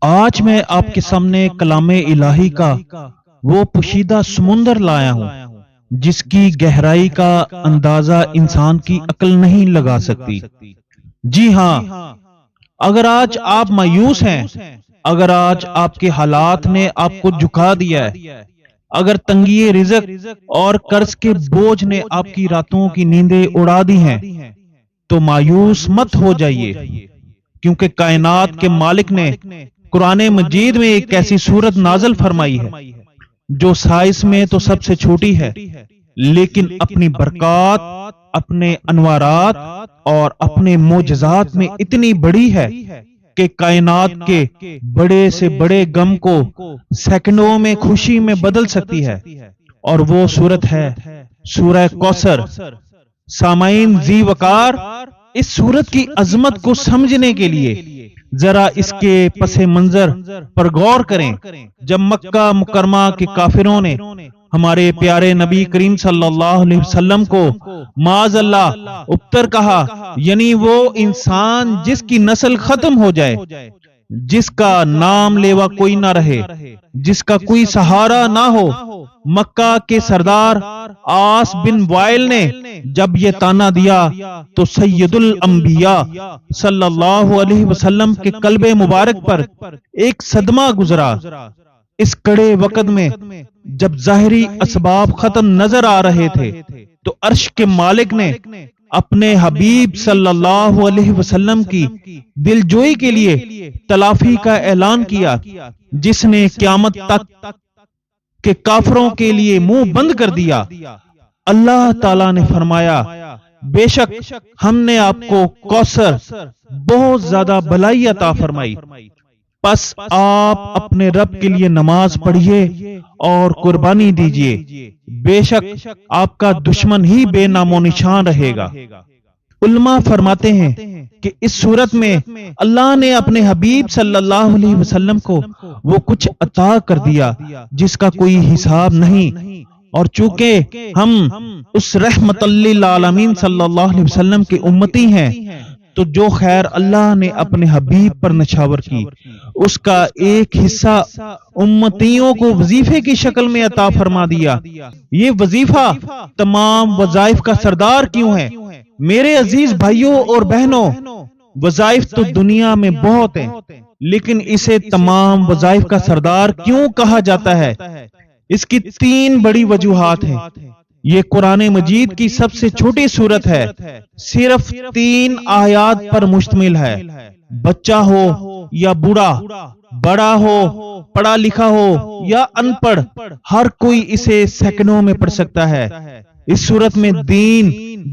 آج میں آپ کے سامنے کلام الہی کا وہ پوشیدہ سمندر لایا ہوں جس کی گہرائی کا اندازہ انسان کی عقل نہیں لگا سکتی۔ جی ہاں، اگر آج آپ مایوس ہیں، اگر آج آپ کے حالات نے آپ کو جھکا دیا ہے، اگر تنگی رزق اور قرض کے بوجھ نے آپ کی راتوں کی نیندیں اڑا دی ہیں، تو مایوس مت ہو جائیے، کیونکہ کائنات کے مالک نے قرآن مجید میں ایک ایسی صورت نازل فرمائی ہے جو سائنس میں تو سب سے چھوٹی ہے، لیکن اپنی برکات، اپنے انوارات اور اپنے معجزات میں اتنی بڑی ہے کہ کائنات کے بڑے سے بڑے غم کو سیکنڈوں میں خوشی میں بدل سکتی ہے، اور وہ صورت ہے سورہ کوثر۔ سامعین ذی وقار، اس صورت کی عظمت کو سمجھنے کے لیے ذرا اس کے پس منظر پر غور کریں۔ جب مکہ مکرمہ کے کافروں نے ہمارے پیارے نبی کریم صلی اللہ علیہ وسلم کو معاذ اللہ ابتر کہا، یعنی وہ انسان جس کی نسل ختم ہو جائے، جس کا نام لیوا کوئی نہ رہے، جس کا کوئی سہارا نہ ہو، مکہ کے سردار آس بن وائل نے جب یہ تانا دیا تو سید الانبیاء صلی اللہ علیہ وسلم کے قلب مبارک پر ایک صدمہ گزرا۔ اس کڑے وقت میں جب ظاہری اسباب ختم نظر آ رہے تھے تو عرش کے مالک نے اپنے حبیب صلی اللہ علیہ وسلم کی دل جوئی کے لیے تلافی کا اعلان کیا، جس نے قیامت تک کے کافروں کے لیے منہ بند کر دیا۔ اللہ تعالیٰ نے فرمایا، بے شک ہم نے آپ کو کوثر بہت زیادہ بھلائی عطا فرمائی، پس آپ اپنے رب کے لیے نماز پڑھیے اور قربانی دیجیے، بے شک آپ کا دشمن ہی بے نام و نشان رہے گا۔ علماء فرماتے ہیں کہ اس صورت میں اللہ نے اپنے حبیب صلی اللہ علیہ وسلم کو وہ کچھ عطا کر دیا جس کا کوئی حساب نہیں، اور چونکہ ہم اس رحمت للعالمین صلی اللہ علیہ وسلم کے امتی ہیں تو جو خیر اللہ نے اپنے حبیب پر نچھاور کی، اس کا ایک حصہ امتیوں کو وظیفے کی شکل میں عطا فرما دیا۔ یہ وظیفہ تمام وظائف کا سردار کیوں ہے؟ میرے عزیز بھائیوں اور بہنوں، وظائف تو دنیا میں بہت ہیں، لیکن اسے تمام وظائف کا سردار کیوں کہا جاتا ہے؟ اس کی تین بڑی وجوہات ہیں۔ یہ قرآن مجید کی سب سے چھوٹی سورت ہے، صرف 3 آیات پر مشتمل ہے۔ بچہ ہو یا بوڑھا، بڑا ہو، پڑھا لکھا ہو یا ان پڑھ، ہر کوئی اسے سیکنڈوں میں پڑھ سکتا ہے۔ اس صورت میں دین،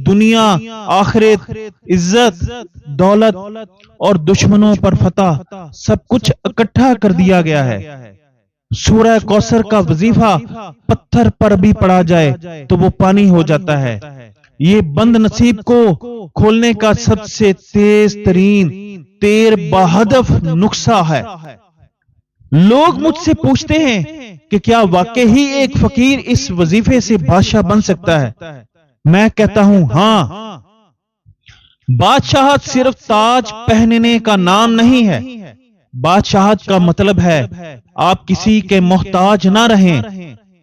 دنیا، آخرت، عزت، دولت اور دشمنوں پر فتح سب کچھ اکٹھا کر دیا گیا ہے۔ سورہ کوثر کا وظیفہ پتھر پر بھی پڑا جائے تو وہ پانی ہو جاتا ہے۔ یہ بند نصیب کو کھولنے کا سب سے تیز ترین تیر بہدف نسخہ ہے۔ لوگ مجھ سے پوچھتے ہیں کہ کیا واقعی ایک فقیر اس وظیفے سے بادشاہ بن سکتا ہے؟ میں کہتا ہوں ہاں۔ بادشاہت صرف تاج پہننے کا نام نہیں ہے، بادشاہت کا مطلب ہے آپ کسی کے محتاج نہ رہیں،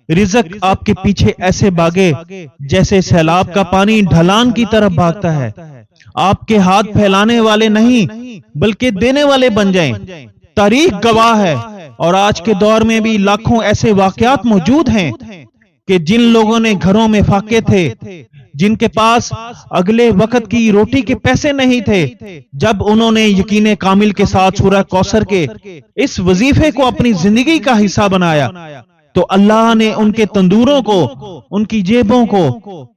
رزق آپ کے پیچھے ایسے بھاگے جیسے سیلاب کا پانی ڈھلان کی طرف بھاگتا ہے، آپ کے ہاتھ پھیلانے والے نہیں بلکہ دینے والے بن جائیں۔ تاریخ گواہ ہے، اور آج کے دور میں بھی لاکھوں ایسے واقعات موجود ہیں کہ جن لوگوں نے گھروں میں فاقے تھے، جن کے پاس اگلے وقت کی روٹی کے پیسے نہیں تھے، جب انہوں نے یقین کامل کے ساتھ سورہ کوثر کے اس وظیفے کو اپنی زندگی کا حصہ بنایا تو اللہ نے ان کے تندوروں کو، ان کی جیبوں کو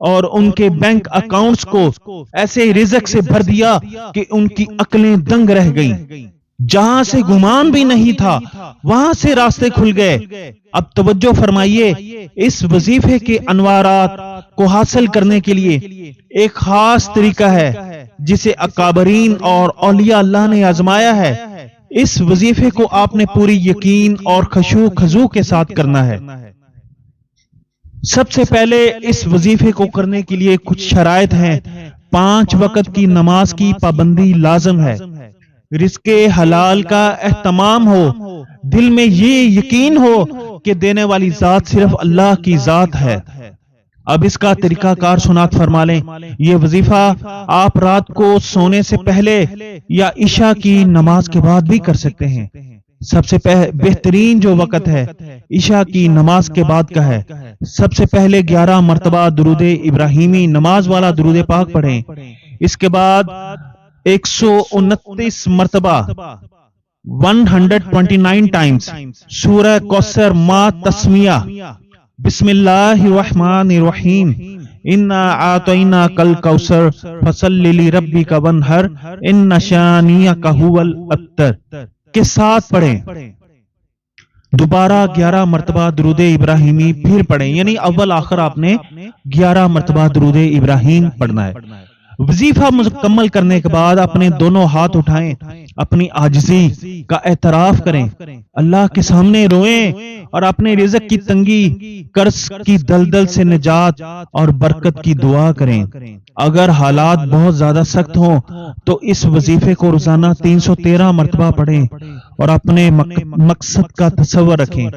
اور ان کے بینک اکاؤنٹس کو ایسے رزق سے بھر دیا کہ ان کی عقلیں دنگ رہ گئیں۔ جہاں سے گمان بھی نہیں تھا وہاں سے راستے کھل گئے۔ اب توجہ فرمائیے، اس وظیفے کے انوارات کو حاصل کرنے کے لیے ایک خاص طریقہ ہے جسے اکابرین اور اولیاء اللہ نے آزمایا ہے۔ اس وظیفے کو آپ نے پوری یقین اور خشوع خضوع کے ساتھ کرنا ہے۔ سب سے پہلے اس وظیفے کو کرنے کے لیے کچھ شرائط ہیں۔ 5 وقت کی نماز کی پابندی لازم ہے۔ رزق حلال کا اہتمام ہو، دل میں یہ یقین ہو کہ دینے والی ذات صرف اللہ کی ذات ہے۔ اب اس کا طریقہ کار سنات فرما لیں۔ یہ وظیفہ آپ رات کو سونے سے پہلے یا عشاء کی نماز کے بعد بھی کر سکتے ہیں۔ سب سے بہترین جو وقت ہے عشاء کی نماز کے بعد کا ہے۔ سب سے پہلے 11 مرتبہ درود ابراہیمی نماز والا درود پاک پڑھیں۔ اس کے بعد 129 مرتبہ 129 ٹائمز سورہ کوثر ما تسمیہ بسم اللہ الرحمن الرحیم انا اعطیناک الکوثر فصل لربک وانحر ان شانئک ھو الابتر کے ساتھ پڑھیں۔ دوبارہ 11 مرتبہ درود ابراہیمی پھر پڑھیں، یعنی اول آخر آپ نے 11 مرتبہ درود ابراہیم پڑھنا ہے۔ وظیفہ مکمل کرنے کے بعد اپنے دونوں ہاتھ اٹھائیں، اپنی عاجزی کا اعتراف کریں، اللہ کے سامنے روئیں اور اپنے رزق کی تنگی، قرض کی دلدل سے نجات اور برکت کی دعا کریں۔ اگر حالات بہت زیادہ سخت ہوں تو اس وظیفے کو روزانہ 313 مرتبہ پڑھیں اور اپنے مقصد کا تصور رکھیں۔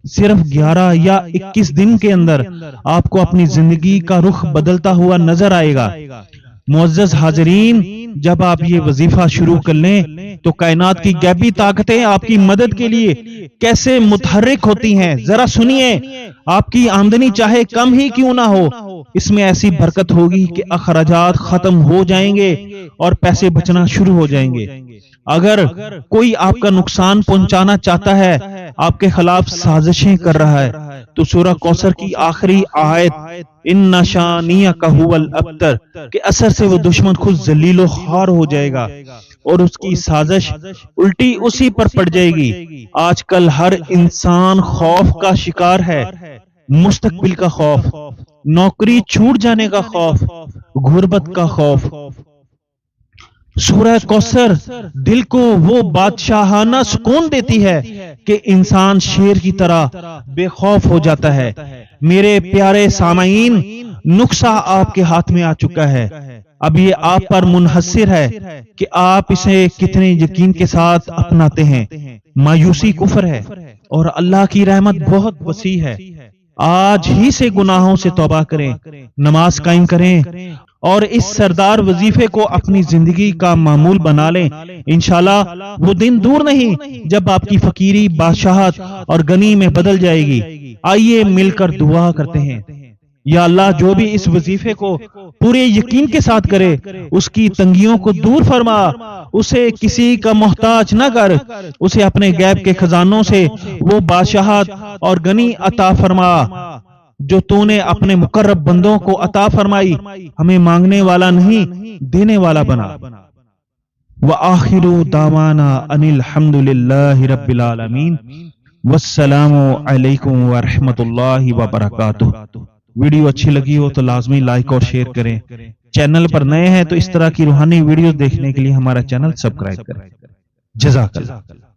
صرف 11 یا 21 دن کے اندر آپ کو اپنی زندگی کا رخ بدلتا ہوا نظر آئے گا۔ معزز حاضرین، جب آپ یہ وظیفہ شروع کر لیں تو کائنات کی غیبی طاقتیں آپ کی مدد کے لیے کیسے متحرک ہوتی ہیں، ذرا سنیے۔ آپ کی آمدنی چاہے کم ہی کیوں نہ ہو، اس میں ایسی برکت ہوگی کہ اخراجات ختم ہو جائیں گے اور پیسے بچنا شروع ہو جائیں گے۔ اگر کوئی آپ کا نقصان پہنچانا چاہتا ہے، آپ کے خلاف سازشیں کر رہا ہے، تو سورہ کوثر کی آخری آیت ان شانئک ھو الابتر کے اثر سے وہ دشمن خود ذلیل و خوار ہو جائے گا اور اس کی سازش الٹی اسی پر پڑ جائے گی۔ آج کل ہر انسان خوف کا شکار ہے، مستقبل کا خوف، نوکری چھوٹ جانے کا خوف، غربت کا خوف۔ سورہ کوثر دل کو وہ بادشاہانہ سکون دیتی ہے کہ انسان شیر کی طرح بے خوف ہو جاتا ہے۔ میرے پیارے سامعین، نسخہ آپ کے ہاتھ میں آ چکا ہے، اب یہ آپ پر منحصر ہے کہ آپ اسے کتنے یقین کے ساتھ اپناتے ہیں۔ مایوسی کفر ہے اور اللہ کی رحمت بہت وسیع ہے۔ آج ہی سے گناہوں سے توبہ کریں، نماز قائم کریں اور اس سردار وظیفے کو اپنی زندگی کا معمول بنا لیں۔ انشاءاللہ وہ دن دور نہیں جب آپ کی فقیری بادشاہت اور غنی میں بدل جائے گی۔ آئیے مل کر دعا کرتے ہیں۔ یا اللہ، جو بھی اس وظیفے کو پورے یقین کے ساتھ کرے، اس کی تنگیوں کو دور فرما، اسے کسی کا محتاج نہ کر، اسے اپنے غیب کے خزانوں سے وہ بادشاہت اور غنی عطا فرما جو تو نے اپنے مقرب بندوں کو عطا فرمائی۔ ہمیں مانگنے والا نہیں، دینے والا بنا۔ وآخر دعوانا ان الحمد للہ رب العالمین، والسلام علیکم ورحمۃ اللہ وبرکاتہ۔ ویڈیو اچھی لگی ہو تو لازمی لائک اور شیئر کریں۔ چینل پر نئے ہیں تو اس طرح کی روحانی ویڈیو دیکھنے کے لیے ہمارا چینل سبسکرائب کریں۔ جزاک اللہ۔